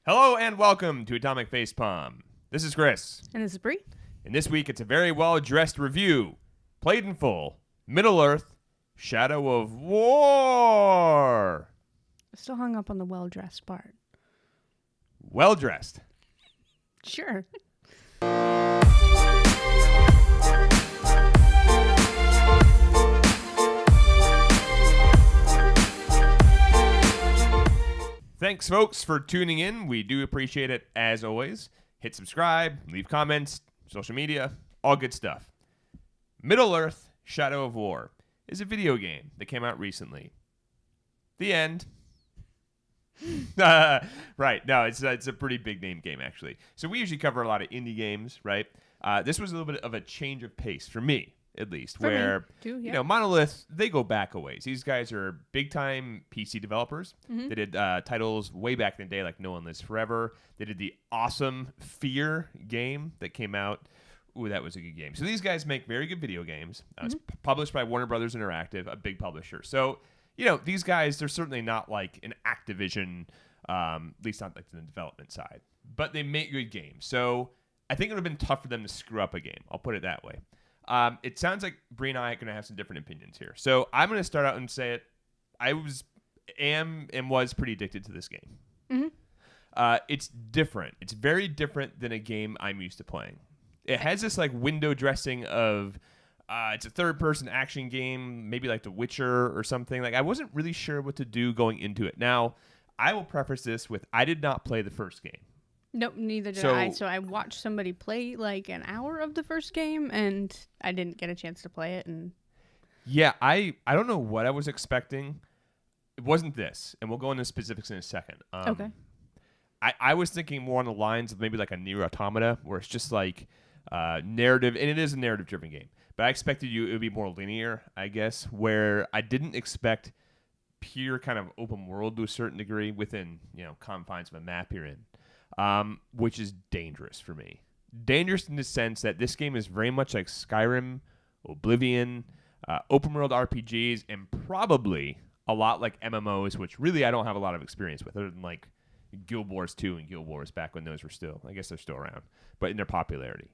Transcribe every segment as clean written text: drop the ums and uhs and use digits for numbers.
Hello and welcome to Atomic Facepalm. This is Chris. And this is Bree. And this week it's a very well-dressed review. Played in full. Middle-earth. Shadow of War. Still hung up on the well-dressed part. Well-dressed. Sure. Thanks, folks, for tuning in. We do appreciate it, as always. Hit subscribe, leave comments, social media, all good stuff. Middle-earth, Shadow of War is a video game that came out recently. The end. Right. No, it's a pretty big name game, actually. So we usually cover a lot of indie games, right? This was a little bit of a change of pace for me, at least, For where me, too, yeah. you know, Monolith, they go back a ways. These guys are big-time PC developers. Mm-hmm. They did titles way back in the day like No One Lives Forever. They did the awesome Fear game that came out. Ooh, that was a good game. So these guys make very good video games. It's published by Warner Brothers Interactive, a big publisher. So, you know, these guys, they're certainly not like an Activision, at least not like the development side. But they make good games. So I think it would have been tough for them to screw up a game. I'll put it that way. It sounds like Bree and I are going to have some different opinions here. So I'm going to start out and say it. I was pretty addicted to this game. Mm-hmm. It's different. It's very different than a game I'm used to playing. It has this like window dressing of it's a third-person action game, maybe like The Witcher or something. Like I wasn't really sure what to do going into it. Now, I will preface this with I did not play the first game. Nope, neither did I. So I watched somebody play like an hour of the first game, and I didn't get a chance to play it. And yeah, I don't know what I was expecting. It wasn't this, and we'll go into specifics in a second. Okay. I was thinking more on the lines of maybe like a Nier Automata, where it's just like narrative, and it is a narrative-driven game. But I expected it would be more linear, I guess, where I didn't expect pure kind of open world to a certain degree within, you know, confines of a map you're in, which is dangerous for me. Dangerous in the sense that this game is very much like Skyrim, Oblivion, open world RPGs, and probably a lot like MMOs, which really I don't have a lot of experience with, other than like Guild Wars 2 and Guild Wars back when those were still, I guess they're still around, but in their popularity.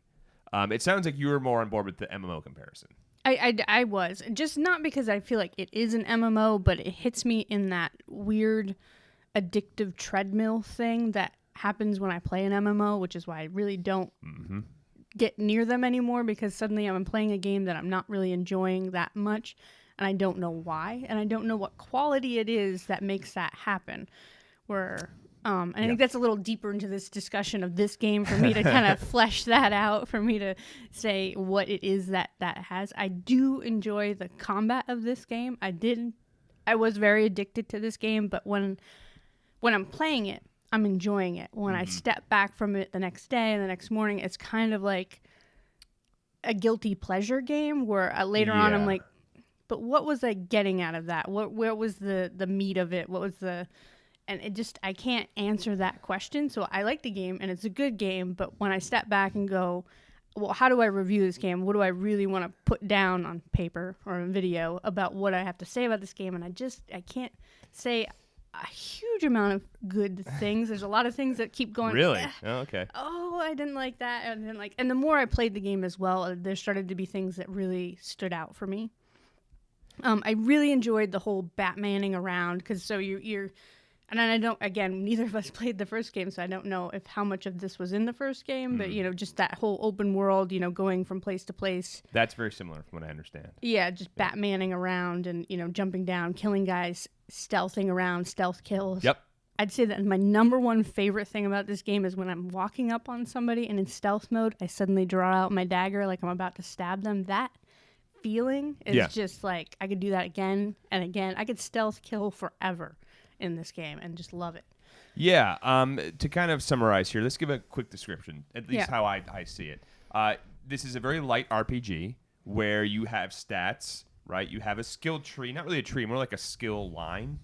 It sounds like you were more on board with the MMO comparison. I was. Just not because I feel like it is an MMO, but it hits me in that weird addictive treadmill thing that happens when I play an MMO, which is why I really don't get near them anymore, because suddenly I'm playing a game that I'm not really enjoying that much, and I don't know why, and I don't know what quality it is that makes that happen. Where and I think that's a little deeper into this discussion of this game for me to kind of flesh that out, for me to say what it is that has. I do enjoy the combat of this game. I was very addicted to this game, but when I'm playing it, I'm enjoying it. When I step back from it the next day and the next morning, it's kind of like a guilty pleasure game where later on I'm like, but what was I getting out of that? Where was the meat of it? What was the... And it just, I can't answer that question. So I like the game, and it's a good game. But when I step back and go, well, how do I review this game? What do I really want to put down on paper or in video about what I have to say about this game? And I can't say a huge amount of good things. There's a lot of things that keep going. Really? Oh, okay. Oh, I didn't like that. I didn't like. And the more I played the game as well, there started to be things that really stood out for me. I really enjoyed the whole Batmaning around, because so you're. And I don't, again, neither of us played the first game, so I don't know how much of this was in the first game, but, you know, just that whole open world, you know, going from place to place. That's very similar from what I understand. Yeah, just Batmaning around and, you know, jumping down, killing guys, stealthing around, stealth kills. Yep. I'd say that my number one favorite thing about this game is when I'm walking up on somebody and in stealth mode, I suddenly draw out my dagger like I'm about to stab them. That feeling is just like, I could do that again and again. I could stealth kill forever in this game and just love it. Yeah. To kind of summarize here, let's give a quick description, at least how I see it. This is a very light RPG where you have stats, right? You have a skill tree, not really a tree, more like a skill line,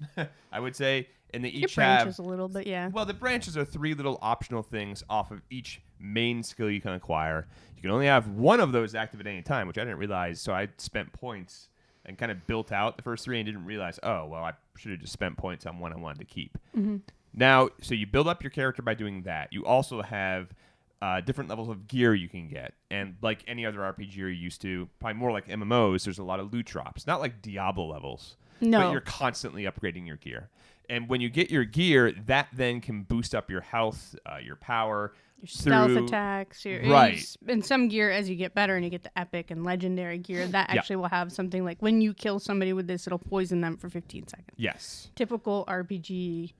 I would say. And they each branches a little bit, Well, the branches are 3 little optional things off of each main skill you can acquire. You can only have one of those active at any time, which I didn't realize, so I spent points and kind of built out the first 3 and didn't realize, oh, well, I should have just spent points on one I wanted to keep. Now, so you build up your character by doing that. You also have different levels of gear you can get. And like any other RPG you're used to, probably more like MMOs, there's a lot of loot drops. Not like Diablo levels, No. but you're constantly upgrading your gear. And when you get your gear, that then can boost up your health, your power, your stealth through, attacks, right? And some gear, as you get better and you get the epic and legendary gear, that actually will have something like when you kill somebody with this, it'll poison them for 15 seconds. Yes. Typical RPG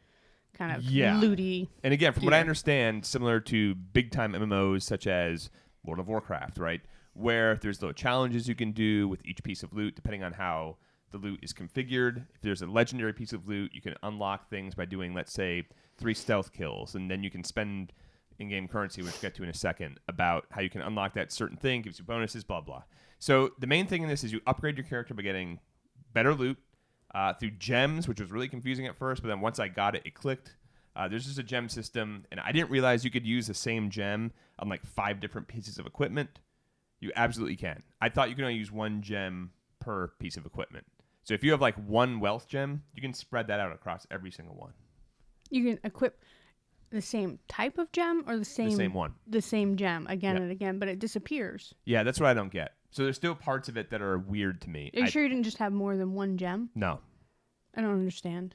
kind of Yeah. looty. And again, from gear. what I understand, similar to big time MMOs such as World of Warcraft, right? Where there's little challenges you can do with each piece of loot, depending on how the loot is configured. If there's a legendary piece of loot, you can unlock things by doing, let's say, 3 stealth kills, and then you can spend in-game currency, which we'll get to in a second, about how you can unlock that certain thing, gives you bonuses, blah, blah. So the main thing in this is you upgrade your character by getting better loot through gems, which was really confusing at first, but then once I got it, it clicked. There's just a gem system, and I didn't realize you could use the same gem on like 5 different pieces of equipment. You absolutely can. I thought you could only use 1 gem per piece of equipment. So if you have like 1 wealth gem, you can spread that out across every single one. You can equip the same type of gem or the same one. The same gem again and again, but it disappears. Yeah, that's what I don't get. So there's still parts of it that are weird to me. Are you sure you didn't just have more than 1 gem? No. I don't understand.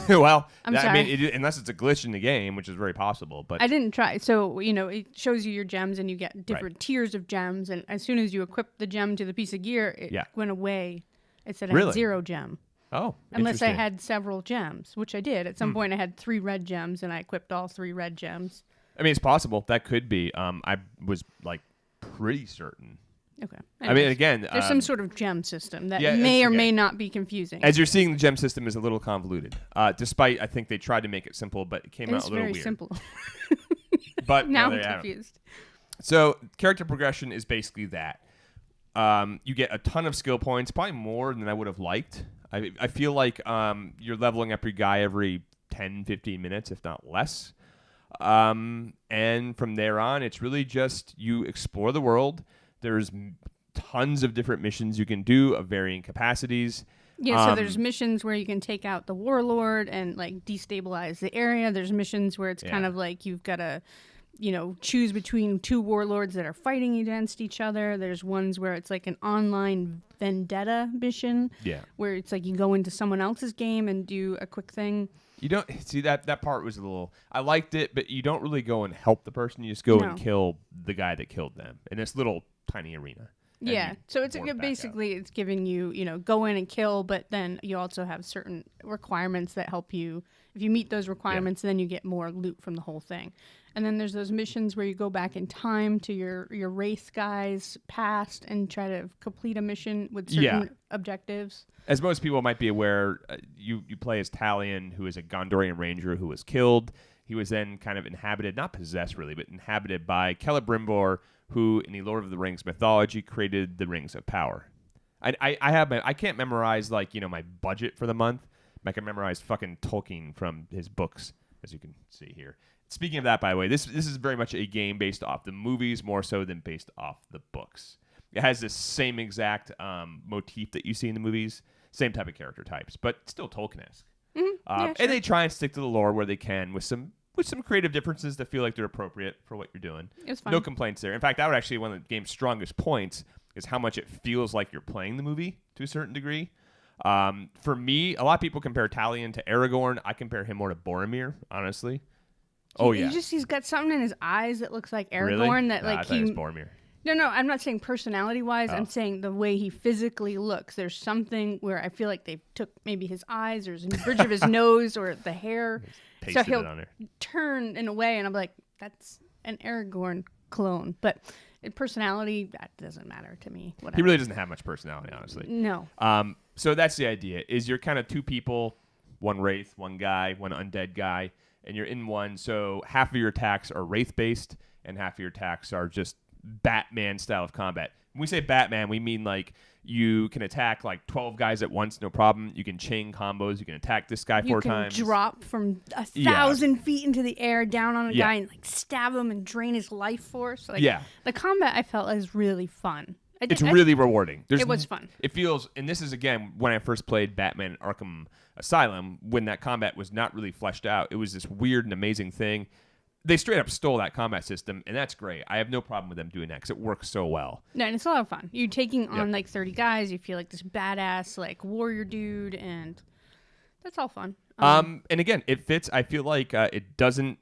Well, I'm sorry. I mean, unless it's a glitch in the game, which is very possible. But I didn't try. So, it shows you your gems and you get different tiers of gems. And as soon as you equip the gem to the piece of gear, it went away. It said I had 0 gem. Oh, unless I had several gems, which I did. At some point, I had 3 red gems, and I equipped all 3 red gems. I mean, it's possible. That could be. I was like pretty certain. Okay. I mean, again, there's some sort of gem system that yeah, may or may not be confusing. As you're seeing, the gem system is a little convoluted. Despite, I think they tried to make it simple, but it came out a little weird. It's very simple. But now I'm confused. So character progression is basically that. You get a ton of skill points, probably more than I would have liked. I feel like you're leveling up your guy every 10, 15 minutes, if not less. And from there on, it's really just you explore the world. There's tons of different missions you can do of varying capacities. Yeah, so there's missions where you can take out the warlord and like destabilize the area. There's missions where it's kind of like you've got to, choose between 2 warlords that are fighting against each other. There's ones where it's like an online vendetta mission. Yeah. Where it's like you go into someone else's game and do a quick thing. You don't see that part was a little. I liked it, but you don't really go and help the person. You just go and kill the guy that killed them in this little tiny arena. Yeah, so it's basically it's giving you, go in and kill, but then you also have certain requirements that help you. If you meet those requirements, then you get more loot from the whole thing. And then there's those missions where you go back in time to your race guy's past and try to complete a mission with certain objectives. As most people might be aware, you play as Talion, who is a Gondorian ranger who was killed. He was then kind of inhabited, not possessed really, but inhabited by Celebrimbor, who in the Lord of the Rings mythology created the Rings of Power. I can't memorize my budget for the month. I can memorize fucking Tolkien from his books, as you can see here. Speaking of that, by the way, this is very much a game based off the movies more so than based off the books. It has this same exact motif that you see in the movies, same type of character types, but still Tolkien-esque. Mm-hmm. Sure. And they try and stick to the lore where they can with some creative differences that feel like they're appropriate for what you're doing. It's fun. No complaints there. In fact, that would actually one of the game's strongest points is how much it feels like you're playing the movie to a certain degree. For me, a lot of people compare Talion to Aragorn. I compare him more to Boromir, honestly. He's got something in his eyes that looks like Aragorn. Really? That I thought it was Boromir. No, I'm not saying personality-wise. I'm saying the way he physically looks. There's something where I feel like they took maybe his eyes or the bridge of his nose or the hair. So he'll turn in a way, and I'm like, that's an Aragorn clone. But personality, that doesn't matter to me. Whatever. He really doesn't have much personality, honestly. No. So that's the idea, is you're kind of 2 people, 1 wraith, 1 guy, 1 undead guy, and you're in one. So half of your attacks are wraith-based, and half of your attacks are just Batman style of combat. When we say Batman, we mean like you can attack like 12 guys at once, no problem. You can chain combos. You can attack this guy 4 times. You can drop from 1,000 feet into the air down on a guy and like stab him and drain his life force. Like, the combat I felt is really fun. It's really rewarding. It was fun. It feels, and this is again when I first played Batman Arkham Asylum, when that combat was not really fleshed out, it was this weird and amazing thing. They straight up stole that combat system, and that's great. I have no problem with them doing that because it works so well. No, and it's a lot of fun. You're taking on like 30 guys. You feel like this badass like warrior dude, and that's all fun. And again, it fits. I feel like it doesn't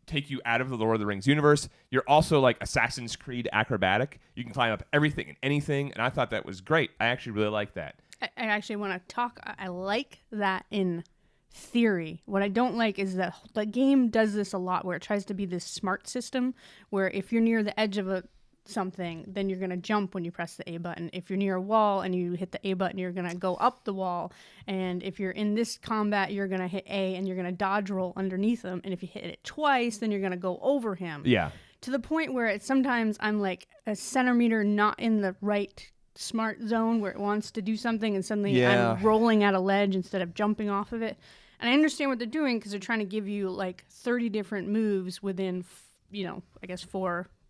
take you out of the Lord of the Rings universe. You're also like Assassin's Creed acrobatic. You can climb up everything and anything, and I thought that was great. I actually really like that. I actually want to talk. I like that in theory. What I don't like is that the game does this a lot where it tries to be this smart system where if you're near the edge of something, then you're going to jump when you press the A button. If you're near a wall and you hit the A button, you're going to go up the wall. And if you're in this combat, you're going to hit A and you're going to dodge roll underneath him. And if you hit it twice, then you're going to go over him. Yeah. To the point where sometimes I'm like a centimeter not in the right smart zone where it wants to do something, and suddenly I'm rolling at a ledge instead of jumping off of it. And I understand what they're doing because they're trying to give you like 30 different moves within, I guess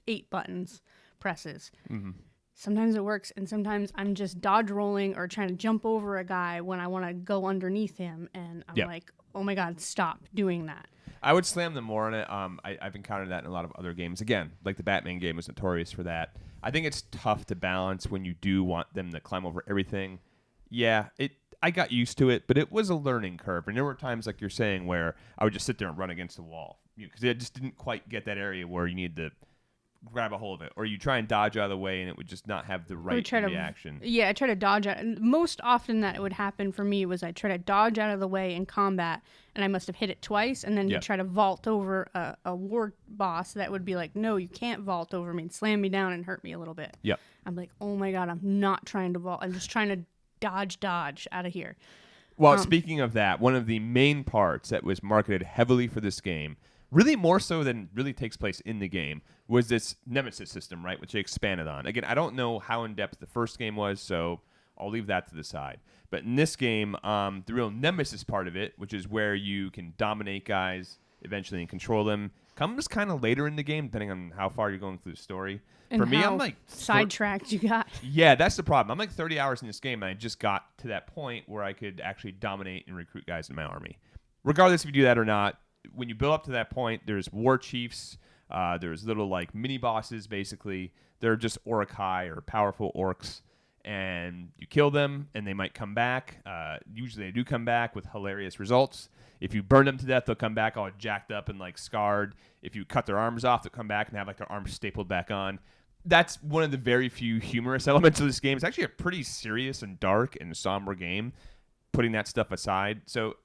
8 buttons presses. Mm-hmm. Sometimes it works, and sometimes I'm just dodge rolling or trying to jump over a guy when I want to go underneath him, and I'm like, oh my god, stop doing that. I would slam them more on it. I've encountered that in a lot of other games. Again, like the Batman game was notorious for that. I think it's tough to balance when you do want them to climb over everything. Yeah, I got used to it, but it was a learning curve. And there were times, like you're saying, where I would just sit there and run against the wall because I just didn't quite get that area where you need to grab a hold of it, or you try and dodge out of the way and it would just not have the right reaction. I try to dodge out. And most often that it would happen for me was I try to dodge out of the way in combat, and I must have hit it twice, and then you try to vault over a war boss that would be like, no, you can't vault over me, and slam me down and hurt me a little bit. Yep. I'm like, oh my god, I'm not trying to vault. I'm just trying to dodge out of here. Well, speaking of that, one of the main parts that was marketed heavily for this game, really more so than really takes place in the game, was this Nemesis system, right, which they expanded on. Again, I don't know how in-depth the first game was, so I'll leave that to the side. But in this game, the real Nemesis part of it, which is where you can dominate guys eventually and control them, comes kind of later in the game, depending on how far you're going through the story. And for me, I'm like sidetracked you got. Yeah, that's the problem. I'm like 30 hours in this game, and I just got to that point where I could actually dominate and recruit guys in my army. Regardless if you do that or not, when you build up to that point, there's war chiefs. There's little like mini bosses. Basically, they're just Orokai or powerful orcs, and you kill them, and they might come back. Usually, they do come back with hilarious results. If you burn them to death, they'll come back all jacked up and like scarred. If you cut their arms off, they'll come back and have like their arms stapled back on. That's one of the very few humorous elements of this game. It's actually a pretty serious and dark and somber game, putting that stuff aside. So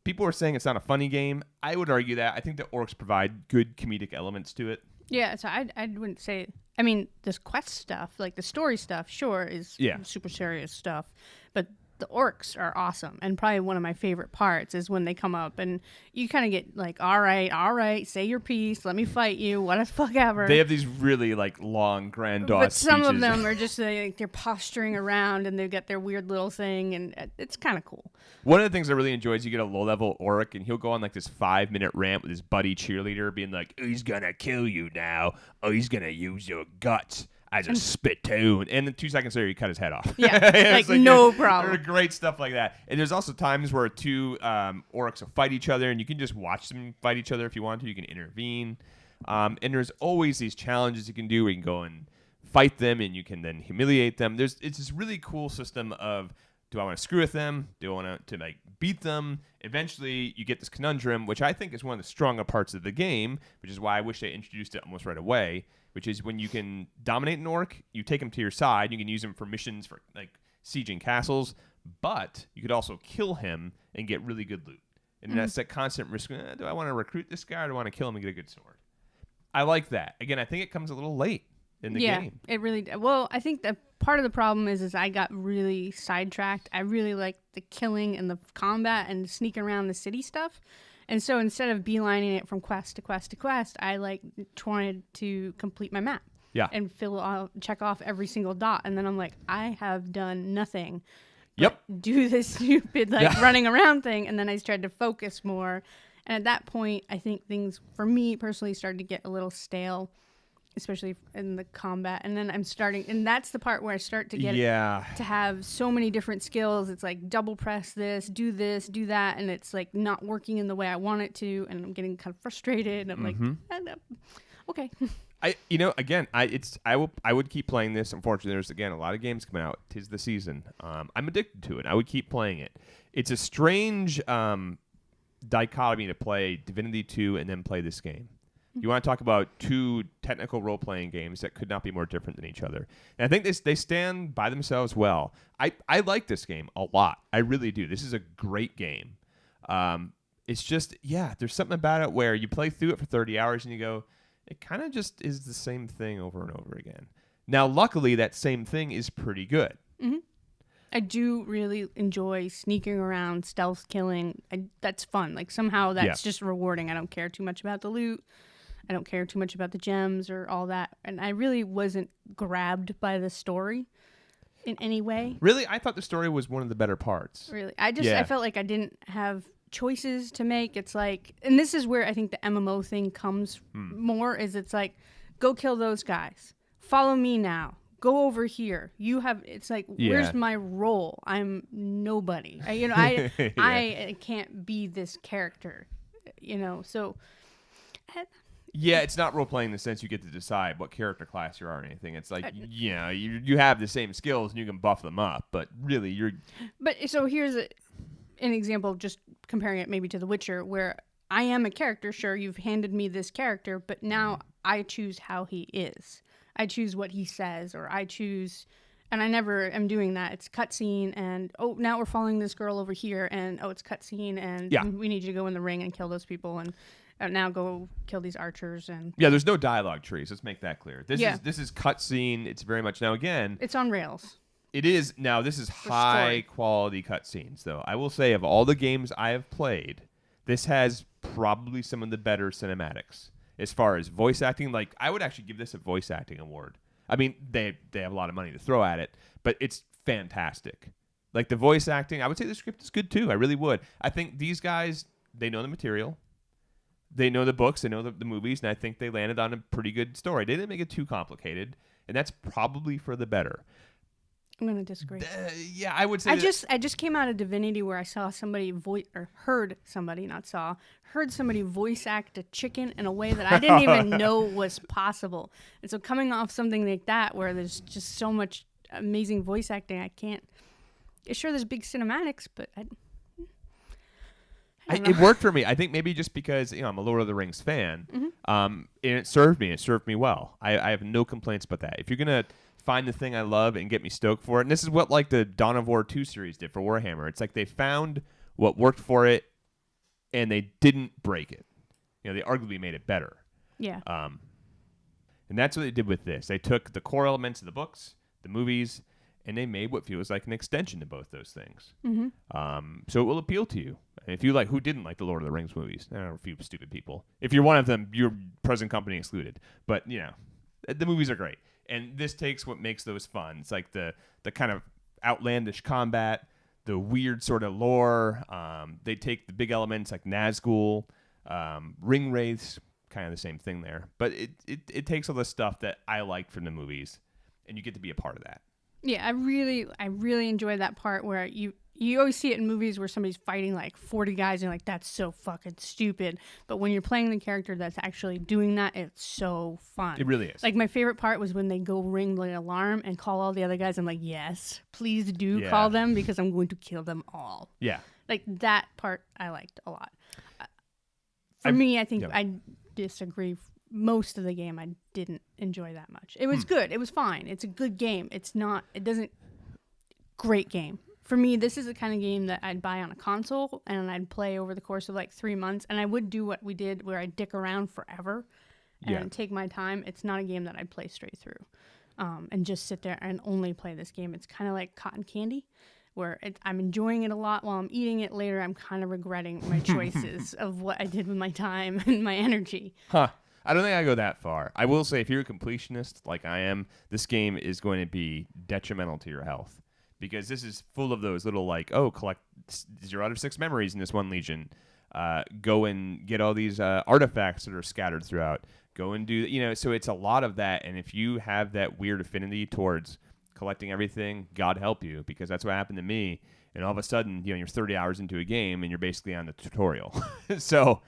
people are saying it's not a funny game. I would argue that. I think the orcs provide good comedic elements to it. Yeah, so I wouldn't say... I mean, this quest stuff, like the story stuff, sure, is super serious stuff. But the orcs are awesome. And probably one of my favorite parts is when they come up and you kind of get like, all right, say your piece. Let me fight you. What the fuck ever. They have these really like long, grandiose But some speeches. of them are just like they're posturing around and they've got their weird little thing. And it's kind of cool. One of the things I really enjoy is you get a low-level orc, and he'll go on like this 5-minute rant with his buddy cheerleader, being like, "He's gonna kill you now. Oh, he's gonna use your guts as a spittoon." And then 2 seconds later, you cut his head off. Yeah, like no problem. There are great stuff like that. And there's also times where two orcs will fight each other, and you can just watch them fight each other if you want to. You can intervene. And there's always these challenges you can do where you can go and fight them, and you can then humiliate them. It's this really cool system of, do I want to screw with them? Do I want to like beat them? Eventually, you get this conundrum, which I think is one of the stronger parts of the game, which is why I wish they introduced it almost right away, which is when you can dominate an orc, you take him to your side, you can use him for missions for like sieging castles, but you could also kill him and get really good loot. And that's that constant risk. Do I want to recruit this guy or do I want to kill him and get a good sword? I like that. Again, I think it comes a little late in the game. Yeah, it really did. Well, I think that part of the problem is I got really sidetracked. I really like the killing and the combat and sneaking around the city stuff. And so instead of beelining it from quest to quest to quest, I like tried to complete my map. Yeah. And check off every single dot. And then I'm like, I have done nothing. Yep. Do this stupid running around thing. And then I tried to focus more. And at that point, I think things for me personally started to get a little stale. especially in the combat. And then I'm starting, and that's the part where I start to get Yeah. to have so many different skills. It's like double press this, do that, and it's like not working in the way I want it to, and I'm getting kind of frustrated. And I'm like, okay. I would keep playing this. Unfortunately, there's again a lot of games coming out. 'Tis the season. I'm addicted to it. I would keep playing it. It's a strange dichotomy to play Divinity 2 and then play this game. You want to talk about two technical role-playing games that could not be more different than each other. And I think they stand by themselves well. I like this game a lot. I really do. This is a great game. It's just, there's something about it where you play through it for 30 hours and you go, it kind of just is the same thing over and over again. Now, luckily, that same thing is pretty good. Mm-hmm. I do really enjoy sneaking around, stealth killing. That's fun. Like, somehow that's just rewarding. I don't care too much about the loot. I don't care too much about the gems or all that. And I really wasn't grabbed by the story in any way. Really? I thought the story was one of the better parts. Really? I felt like I didn't have choices to make. It's like, and this is where I think the MMO thing comes more, is it's like, go kill those guys. Follow me now. Go over here. It's like, where's my role? I'm nobody. I can't be this character, so. Yeah, it's not role-playing in the sense you get to decide what character class you are or anything. It's like, you have the same skills and you can buff them up, but really you're... But so here's an example of just comparing it maybe to The Witcher, where I am a character. Sure, you've handed me this character, but now I choose how he is. I choose what he says, or I choose... And I never am doing that. It's cutscene, and now we're following this girl over here, and it's cutscene, and we need you to go in the ring and kill those people, and now go kill these archers. And there's no dialogue trees. Let's make that clear. This is cutscene. It's very much now again. It's on rails. It is now. This is high quality cutscenes, though. I will say, of all the games I have played, this has probably some of the better cinematics as far as voice acting. Like, I would actually give this a voice acting award. I mean, they have a lot of money to throw at it, but it's fantastic. Like, the voice acting, I would say the script is good too. I really would. I think these guys, they know the material. They know the books. They know the movies, and I think they landed on a pretty good story. They didn't make it too complicated, and that's probably for the better. I'm going to disagree. I would say I just came out of Divinity where I saw somebody heard somebody voice act a chicken in a way that I didn't even know was possible. And so coming off something like that where there's just so much amazing voice acting, I can't. Sure, there's big cinematics, but it worked for me. I think maybe just because I'm a Lord of the Rings fan, and it served me. It served me well. I have no complaints about that. If you're gonna find the thing I love and get me stoked for it, and this is what like the Dawn of War 2 series did for Warhammer. It's like they found what worked for it, and they didn't break it. They arguably made it better. Yeah. And that's what they did with this. They took the core elements of the books, the movies, and they made what feels like an extension to both those things. So it will appeal to you. And if you like, who didn't like the Lord of the Rings movies? There are a few stupid people. If you're one of them, your present company excluded. But the movies are great. And this takes what makes those fun. It's like the kind of outlandish combat, the weird sort of lore. They take the big elements like Nazgul, ring wraiths, kind of the same thing there. But it takes all the stuff that I liked from the movies, and you get to be a part of that. Yeah, I really enjoy that part where you always see it in movies where somebody's fighting like 40 guys and you're like, that's so fucking stupid. But when you're playing the character that's actually doing that, it's so fun. It really is. Like, my favorite part was when they go ring the alarm and call all the other guys. I'm like, yes, please do call them because I'm going to kill them all. Yeah. Like, that part I liked a lot. For me, I think I disagree. Most of the game I didn't enjoy that much. It was good. It was fine. It's a good game. Great game. For me, this is the kind of game that I'd buy on a console and I'd play over the course of like 3 months, and I would do what we did where I'd dick around forever and take my time. It's not a game that I'd play straight through and just sit there and only play this game. It's kind of like cotton candy, where I'm enjoying it a lot while I'm eating it. Later, I'm kind of regretting my choices of what I did with my time and my energy. Huh. I don't think I go that far. I will say, if you're a completionist like I am, this game is going to be detrimental to your health, because this is full of those little collect 0 out of 6 memories in this one legion. Go and get all these artifacts that are scattered throughout. Go and do, so it's a lot of that. And if you have that weird affinity towards collecting everything, God help you, because that's what happened to me. And all of a sudden, you're 30 hours into a game and you're basically on the tutorial. So,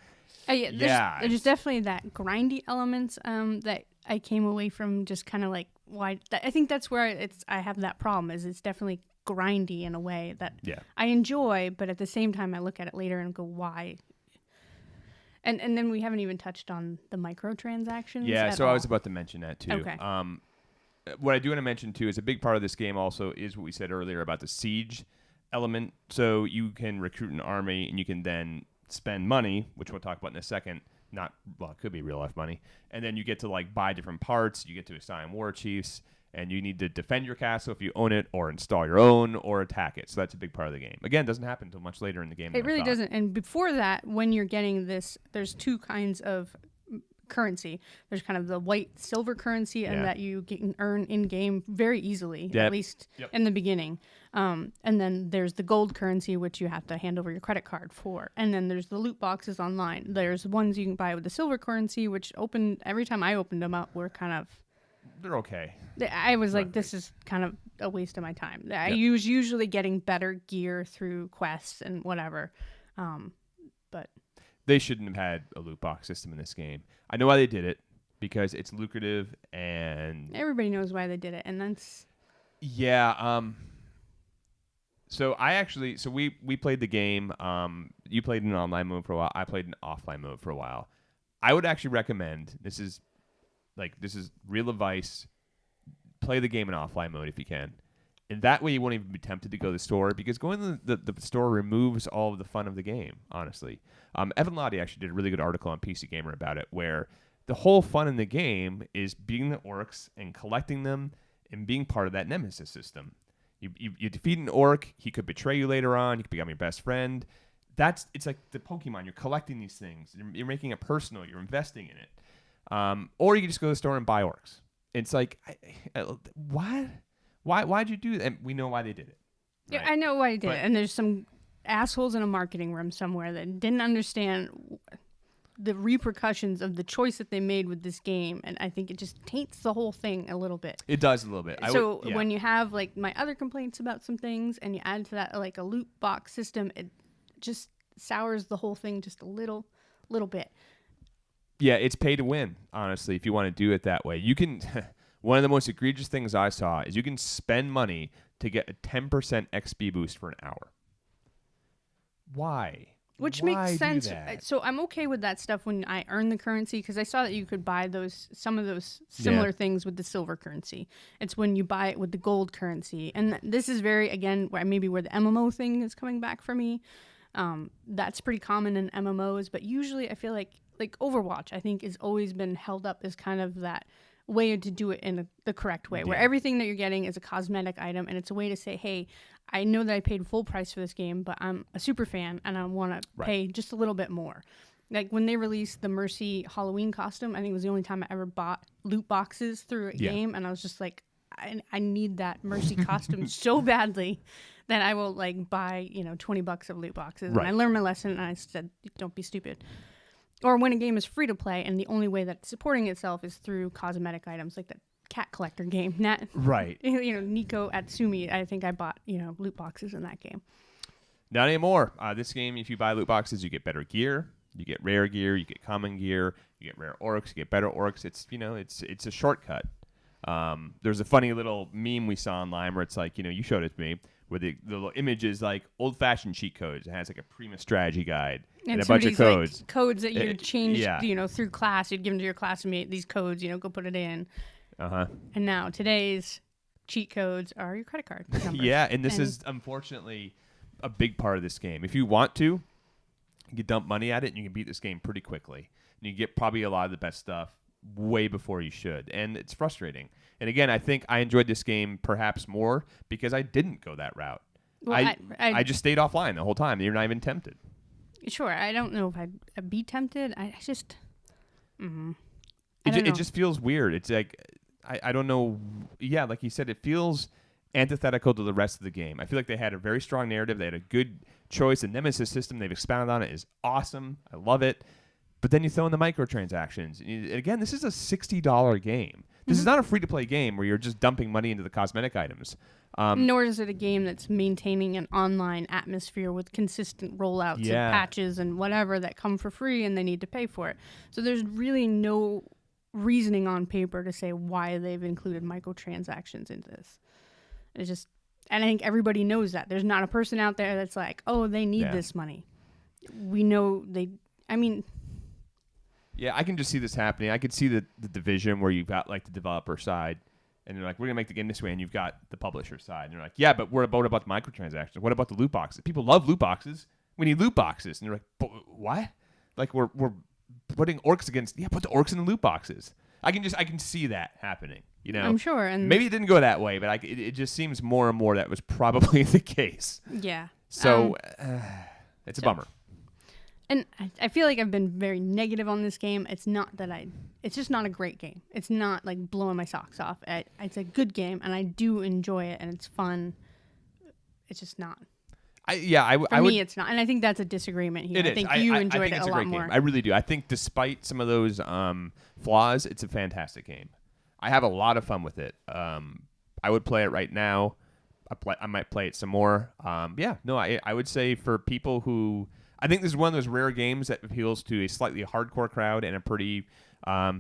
there's definitely that grindy elements that I came away from just kind of like why. I think that's where I have that problem is it's definitely grindy in a way that I enjoy, but at the same time I look at it later and go, why? And then we haven't even touched on the microtransactions. Yeah, so all. I was about to mention that too. Okay. What I do want to mention too is a big part of this game also is what we said earlier about the siege element. So you can recruit an army and you can then spend money, which we'll talk about in a second. It could be real life money. And then you get to like buy different parts. You get to assign war chiefs, and you need to defend your castle if you own it, or install your own, or attack it. So that's a big part of the game. Again, it doesn't happen until much later in the game. It really doesn't. And before that, when you're getting this, there's two kinds of currency. There's kind of the white silver currency, and that you can earn in game very easily, at least in the beginning. And then there's the gold currency, which you have to hand over your credit card for. And then there's the loot boxes online. There's ones you can buy with the silver currency, which every time I opened them up were kind of. They're okay. I was like, this is kind of a waste of my time. I was usually getting better gear through quests and whatever. But they shouldn't have had a loot box system in this game. I know why they did it, because it's lucrative and everybody knows why they did it, and that's So we played the game. You played in an online mode for a while. I played in offline mode for a while. I would actually recommend, this is real advice, play the game in offline mode if you can. And that way you won't even be tempted to go to the store, because going to the store removes all of the fun of the game, honestly. Evan Lottie actually did a really good article on PC Gamer about it, where the whole fun in the game is being the orcs and collecting them and being part of that Nemesis system. You defeat an orc, he could betray you later on, he could become your best friend. It's like the Pokemon, you're collecting these things, you're making it personal, you're investing in it. Or you can just go to the store and buy orcs. It's like, what? Why'd you do that? And we know why they did it. Right? Yeah, I know why they did it. And there's some assholes in a marketing room somewhere that didn't understand the repercussions of the choice that they made with this game, and I think it just taints the whole thing a little bit. It does a little bit. When you have like my other complaints about some things, and you add to that like a loot box system, it just sours the whole thing just a little bit. Yeah, it's pay to win, honestly, if you want to do it that way. You can. One of the most egregious things I saw is you can spend money to get a 10% XP boost for an hour. Why? Which makes sense. So I'm okay with that stuff when I earn the currency, because I saw that you could buy some of those similar things with the silver currency. It's when you buy it with the gold currency. And this is where the MMO thing is coming back for me. That's pretty common in MMOs, but usually I feel like Overwatch, I think, has always been held up as kind of that way to do it in the correct way, where everything that you're getting is a cosmetic item, and it's a way to say, hey, I know that I paid full price for this game, but I'm a super fan and I want to pay just a little bit more. Like when they released the Mercy Halloween costume, I think it was the only time I ever bought loot boxes through a game, and I was just like, I need that Mercy costume so badly that I will like buy $20 of loot boxes. And I learned my lesson, and I said, don't be stupid. Or when a game is free to play, and the only way that it's supporting itself is through cosmetic items, like that cat collector game. Nico Atsumi, I think I bought, loot boxes in that game. Not anymore. This game, if you buy loot boxes, you get better gear, you get rare gear, you get common gear, you get rare orcs, you get better orcs. It's, it's a shortcut. There's a funny little meme we saw online where it's like, you showed it to me, where the little image is like old-fashioned cheat codes. It has like a Prima strategy guide and a bunch of codes. Like codes that you changed, through class. You'd give them to your classmate, these codes, go put it in. Uh-huh. And now today's cheat codes are your credit card numbers. And this is unfortunately a big part of this game. If you want to, you can dump money at it and you can beat this game pretty quickly. And you get probably a lot of the best stuff way before you should. And it's frustrating. And again, I think I enjoyed this game perhaps more because I didn't go that route. Well, I just stayed offline the whole time. You're not even tempted. Sure. I don't know if I'd be tempted. I just... It just feels weird. It's like... I don't know. Yeah, like you said, it feels antithetical to the rest of the game. I feel like they had a very strong narrative. They had a good choice. The Nemesis system, they've expounded on it, is awesome. I love it. But then you throw in the microtransactions. And again, this is a $60 game. This is not a free-to-play game where you're just dumping money into the cosmetic items. Nor is it a game that's maintaining an online atmosphere with consistent rollouts of patches and whatever that come for free and they need to pay for it. So there's really no reasoning on paper to say why they've included microtransactions into this. It's just, and I think everybody knows that. There's not a person out there that's like, oh, they need this money. We know Yeah, I can just see this happening. I could see the division where you've got like the developer side, and they're like, we're going to make the game this way, and you've got the publisher side. And they're like, yeah, but what about the microtransactions? What about the loot boxes? People love loot boxes. We need loot boxes. And they're like, but what? Like, we're putting orcs against, put the orcs in the loot boxes. I can see that happening, you know? I'm sure. And maybe it didn't go that way, but it just seems more and more that was probably the case. Yeah. So it's a bummer. And I feel like I've been very negative on this game. It's not that it's just not a great game. It's not like blowing my socks off. It's a good game, and I do enjoy it, and it's fun. It's just not. For me, it's not. And I think that's a disagreement here. I think you enjoyed it a lot more. Game. I really do. I think despite some of those flaws, it's a fantastic game. I have a lot of fun with it. I would play it right now. I might play it some more. I would say for people who... I think this is one of those rare games that appeals to a slightly hardcore crowd and a pretty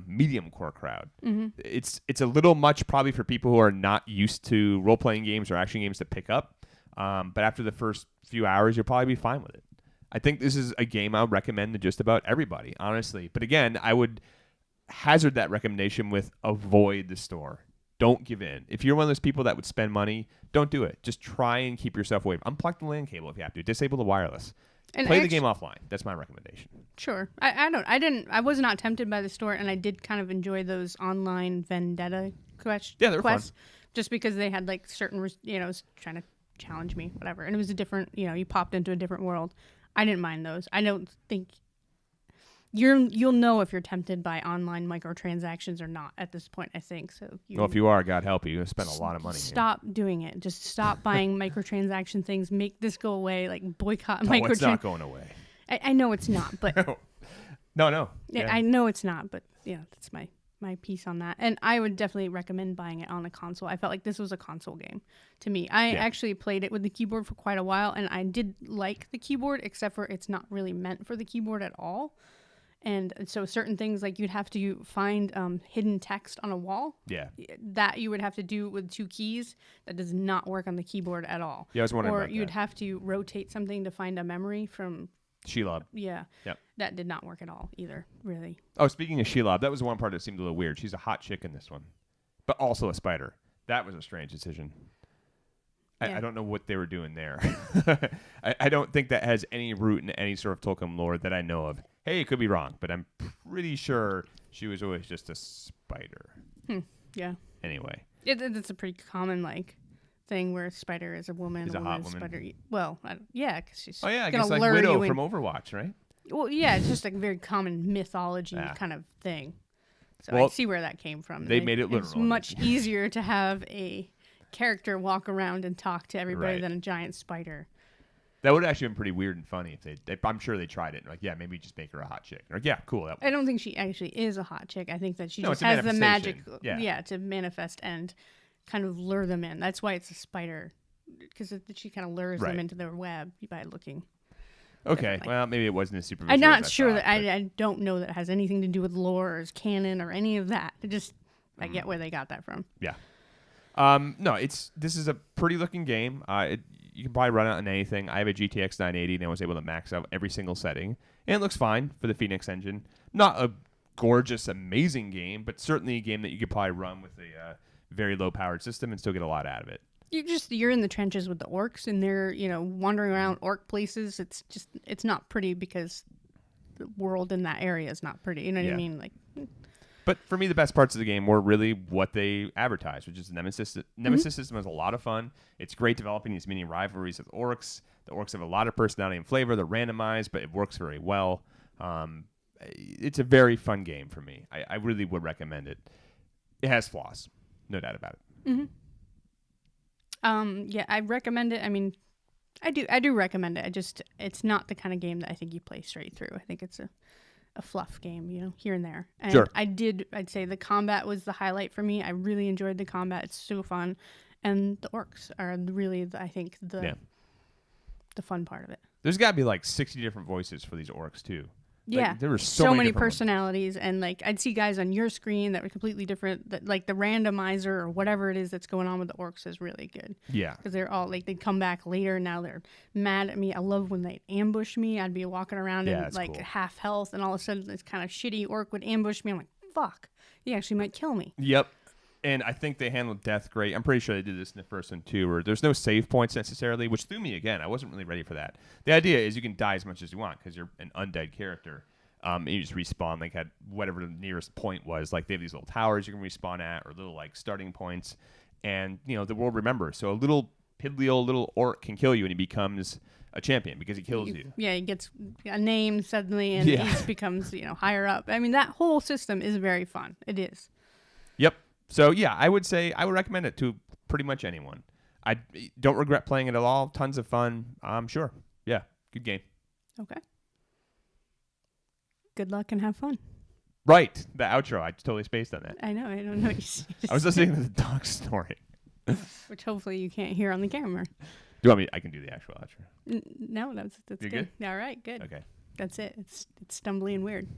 medium core crowd. Mm-hmm. It's a little much probably for people who are not used to role-playing games or action games to pick up. But after the first few hours, you'll probably be fine with it. I think this is a game I would recommend to just about everybody, honestly. But again, I would hazard that recommendation with avoid the store. Don't give in. If you're one of those people that would spend money, don't do it. Just try and keep yourself away. Unplug the LAN cable if you have to. Disable the wireless. And play the game offline. That's my recommendation. Sure. I was not tempted by the store, and I did kind of enjoy those online vendetta quests. Yeah, they're fun. Just because they had like certain, trying to challenge me, whatever. And it was a different, you popped into a different world. I didn't mind those. I don't think you'll know if you're tempted by online microtransactions or not at this point, I think. So well, if you are, God help you. You're going to spend a lot of money. Stop doing it. Just stop buying microtransaction things. Make this go away. Like boycott microtransactions. No, it's not going away. I know it's not, but... No. Yeah. I know it's not, but that's my piece on that. And I would definitely recommend buying it on a console. I felt like this was a console game to me. I actually played it with the keyboard for quite a while, and I did like the keyboard, except for it's not really meant for the keyboard at all. And so certain things, like you'd have to find hidden text on a wall. Yeah. That you would have to do with 2 keys. That does not work on the keyboard at all. Yeah, I was wondering about that. Or you'd have to rotate something to find a memory from... Shelob. Yeah. Yep. That did not work at all either, really. Oh, speaking of Shelob, that was the one part that seemed a little weird. She's a hot chick in this one, but also a spider. That was a strange decision. I don't know what they were doing there. I don't think that has any root in any sort of Tolkien lore that I know of. Hey, it could be wrong, but I'm pretty sure she was always just a spider. Yeah. Anyway. It's a pretty common, thing where a spider is a woman. Is a hot woman. Spider. Well, because she's I guess like Widow from Overwatch, right? Well, yeah, it's just a very common mythology kind of thing. So I see where that came from. They made it literal. It's much easier to have a character walk around and talk to everybody than a giant spider. That would have actually been pretty weird and funny if I'm sure they tried it. Like, maybe just make her a hot chick. Like, cool. I don't think she actually is a hot chick. I think that she just has the magic, to manifest and kind of lure them in. That's why it's a spider, because she kind of lures them into their web by looking. Okay, differently. Well, maybe it wasn't as super. I'm not sure that I don't know that it has anything to do with lore or is canon or any of that. I get where they got that from. Yeah. No, this is a pretty looking game. You can probably run it on anything. I have a GTX 980 and I was able to max out every single setting, and it looks fine for the Phoenix engine. Not a gorgeous, amazing game, but certainly a game that you could probably run with a very low powered system and still get a lot out of it. You're in the trenches with the orcs, and they're wandering around orc places. It's not pretty because the world in that area is not pretty. You know what I mean? But for me, the best parts of the game were really what they advertised, which is the Nemesis. Nemesis System is a lot of fun. It's great developing these mini rivalries with orcs. The orcs have a lot of personality and flavor. They're randomized, but it works very well. It's a very fun game for me. I really would recommend it. It has flaws, no doubt about it. Mm-hmm. Yeah, I recommend it. I mean, I do recommend it. It's not the kind of game that I think you play straight through. I think it's a fluff game, here and there. And Sure. I'd say the combat was the highlight for me. I really enjoyed the combat. It's so fun. And the orcs are really, I think, the fun part of it. There's got to be like 60 different voices for these orcs too. Yeah, there were so many different personalities, and like I'd see guys on your screen that were completely different. That like the randomizer or whatever it is that's going on with the orcs is really good. Yeah, because they're all like they'd come back later. And now they're mad at me. I love when they ambush me. I'd be walking around in like cool. half health, and all of a sudden this kind of shitty orc would ambush me. I'm like, fuck, he actually might kill me. Yep. And I think they handled death great. I'm pretty sure they did this in the first one too, where there's no save points necessarily, which threw me again. I wasn't really ready for that. The idea is you can die as much as you want because you're an undead character. And you just respawn like at whatever the nearest point was. Like they have these little towers you can respawn at, or little like starting points, and the world remembers. So a little piddly old little orc can kill you, and he becomes a champion because he kills you. Yeah, he gets a name suddenly, and he becomes higher up. I mean, that whole system is very fun. It is. Yep. So yeah, I would say I would recommend it to pretty much anyone. I don't regret playing it at all. Tons of fun. I'm sure. Yeah, good game. Okay. Good luck and have fun. Right, the outro. I totally spaced on that. I know. I don't know. I was listening to the dog snoring, which hopefully you can't hear on the camera. Do you want me? I can do the actual outro. No, that's You're good. All right, good. Okay. That's it. It's stumbly and weird.